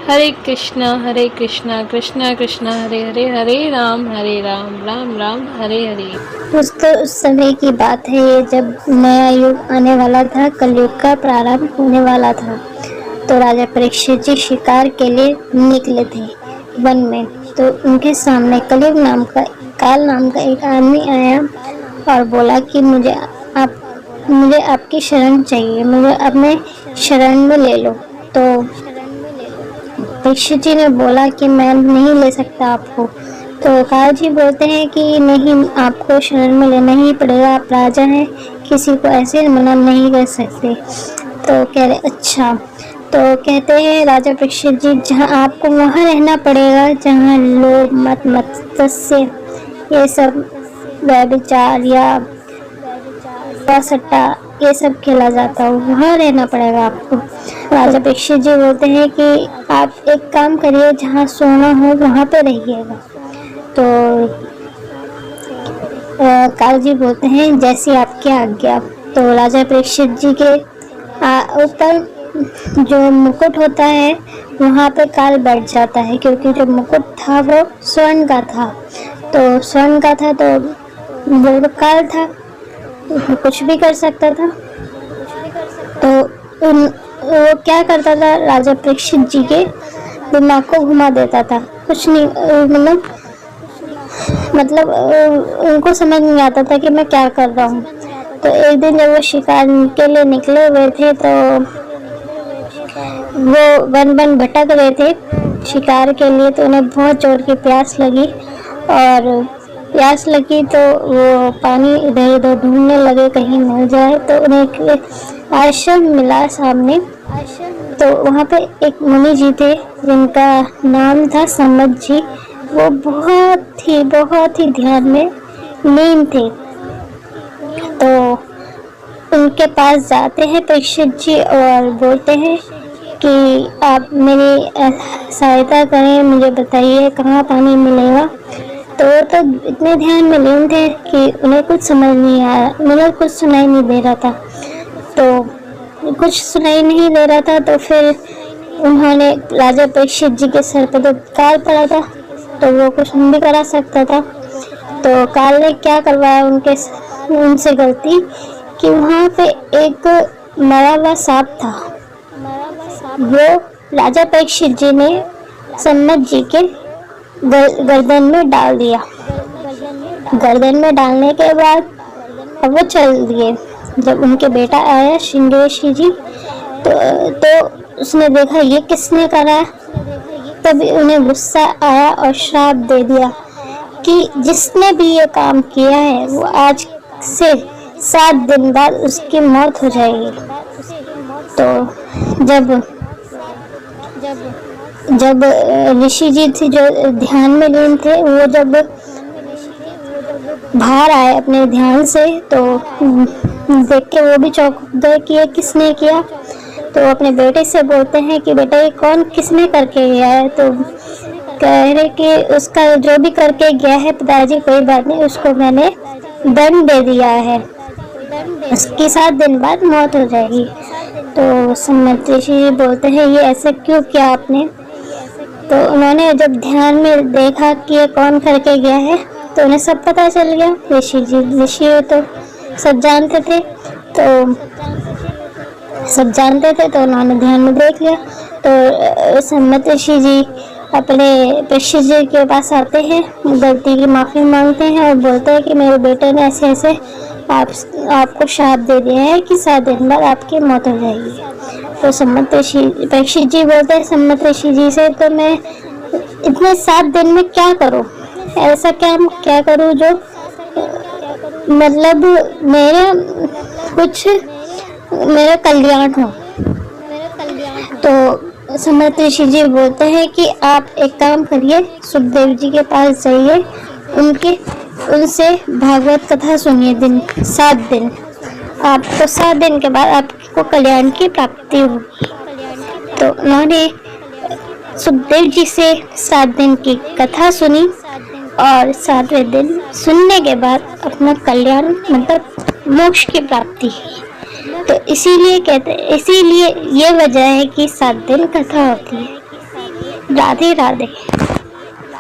हरे कृष्णा कृष्णा कृष्णा हरे हरे, हरे राम राम राम हरे हरे। दोस्तों, उस समय की बात है ये जब नया युग आने वाला था, कलयुग का प्रारंभ होने वाला था। तो राजा परीक्षित जी शिकार के लिए निकले थे वन में। तो उनके सामने काल नाम का एक आदमी आया और बोला कि मुझे आपकी शरण चाहिए, मुझे अपने शरण में ले लो। तो परीक्षित जी ने बोला कि मैं नहीं ले सकता आपको। तो काल जी बोलते हैं कि नहीं, आपको शरण में लेना ही पड़ेगा, आप राजा हैं, किसी को ऐसे मना नहीं कर सकते। तो कह रहे अच्छा। तो कहते हैं राजा परीक्षित जी, जहाँ आपको वहाँ रहना पड़ेगा जहाँ लोभ मत मत्सर्य ये सब व्यभिचार या सट्टा ये सब खेला जाता हो, वहाँ रहना पड़ेगा आपको। राजा परीक्षित जी बोलते हैं कि आप एक काम करिए, जहाँ सोना हो वहाँ पे रहिएगा। तो काल जी बोलते हैं जैसी आपकी आज्ञा। तो राजा परीक्षित जी के ऊपर जो मुकुट होता है वहाँ पे काल बैठ जाता है, क्योंकि जो मुकुट था वो स्वर्ण का था। तो स्वर्ण का था तो वो काल था, कुछ भी कर सकता था। तो वो क्या करता था, राजा परीक्षित जी के दिमाग को घुमा देता था। कुछ नहीं, मतलब उनको समझ नहीं आता था कि मैं क्या कर रहा हूँ। तो एक दिन जब वो शिकार के लिए निकले हुए थे, तो वो वन वन भटक रहे थे शिकार के लिए। तो उन्हें बहुत जोर की प्यास लगी, और प्यास लगी तो वो पानी इधर उधर ढूंढने लगे कहीं मिल जाए। तो उन्हें एक आश्रम मिला सामने। तो वहाँ पे एक मुनि जी थे जिनका नाम था सम्मत जी। वो बहुत ही ध्यान में लीन थे। तो उनके पास जाते हैं परीक्षित जी और बोलते हैं कि आप मेरी सहायता करें, मुझे बताइए कहाँ पानी मिलेगा। तो इतने ध्यान में लीन थे कि उन्हें कुछ समझ नहीं आया, मतलब कुछ सुनाई नहीं दे रहा था। तो कुछ सुनाई नहीं दे रहा था तो फिर उन्होंने राजा परीक्षित जी के सर पर तो काल पड़ा था, तो वो कुछ भी करा सकता था। तो काल ने क्या करवाया उनसे गलती कि वहाँ पे एक मरा हुआ सांप था। वो राजा परीक्षित जी ने सम्मत जी के गर्दन में डाल दिया। गर्दन में डालने के बाद अब वो चल दिए। जब उनके बेटा आया श्रृंगेरी जी, तो उसने देखा ये किसने करा। तभी उन्हें गुस्सा आया और श्राप दे दिया कि जिसने भी ये काम किया है वो आज से 7 दिन बाद उसकी मौत हो जाएगी। तो जब ऋषि जी थे जो ध्यान में लीन थे, वो जब बाहर आए अपने ध्यान से, तो देख के वो भी चौंक गए कि ये किसने किया। तो अपने बेटे से बोलते हैं कि बेटा ये किसने करके गया है। तो कह रहे कि उसका जो भी करके गया है पिताजी, कोई बात नहीं, उसको मैंने दंड दे दिया है, उसकी 7 दिन बाद मौत हो जाएगी। तो सम्मत ऋषि बोलते हैं ये ऐसे क्यों किया आपने। तो उन्होंने जब ध्यान में देखा कि ये कौन करके गया है, तो उन्हें सब पता चल गया। ऋषि तो सब जानते थे, तो उन्होंने ध्यान में देख लिया। तो सम्मत ऋषि जी अपने परीक्षित जी के पास आते हैं, गलती की माफ़ी मांगते हैं और बोलते हैं कि मेरे बेटे ने ऐसे ऐसे आपको श्राप दे दिया है कि 7 दिन बाद आपकी मौत हो जाएगी। तो परीक्षित जी बोलते हैं सम्मत ऋषि जी से, तो मैं इतने 7 दिन में क्या करूं, ऐसा क्या करूं जो मतलब मेरा कल्याण हो। तो सम्मत ऋषि जी बोलते हैं कि आप एक काम करिए, सुखदेव जी के पास जाइए, उनसे भागवत कथा सुनिए 7 दिन। आपको 7 दिन के बाद आपको कल्याण की प्राप्ति होगी। तो उन्होंने सुखदेव जी से 7 दिन की कथा सुनी और 7वें दिन सुनने के बाद अपना कल्याण मतलब मोक्ष की प्राप्ति की। तो इसीलिए ये वजह है कि 7 दिन कथा होती है। राधे राधे।